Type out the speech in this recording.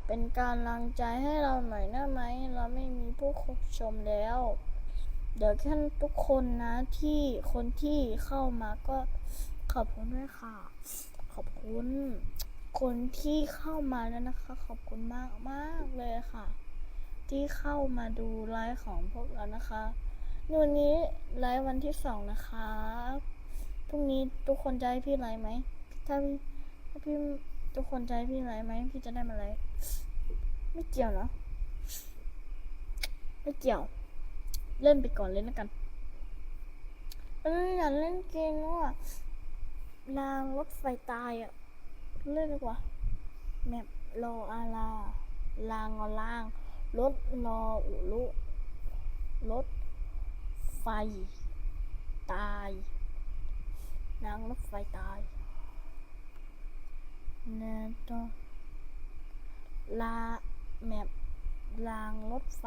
เป็นกำลังใจให้เราหน่อยได้ไหมเราไม่มีผู้ชมแล้วเดี๋ยวแค่ทุกคนนะที่คนที่เข้ามาก็ขอบคุณด้วยค่ะขอบคุณคนที่เข้ามาแล้วนะคะขอบคุณมากมากเลยค่ะที่เข้ามาดูไลฟ์ของพวกเรานะคะวันนี้ไลฟ์วันที่2นะคะพรุ่งนี้ทุกคนจะให้พี่ไลฟ์ไหมถ้าพี่ทุกคนจะให้พี่ไลฟ์ไหมพี่จะได้มาไลฟ์ไม่เกี่ยวเนาะไม่เกี่ยวเล่นไปก่อนเล่นแล้วกันอยากเล่นเกมว่ารางรถไฟตายอ่ะเล่นดีกว่าแมปรออาลาลางอล่างรถรออุลุรถไฟตายรางรถไฟตายเนตลาแมปรางรถไฟ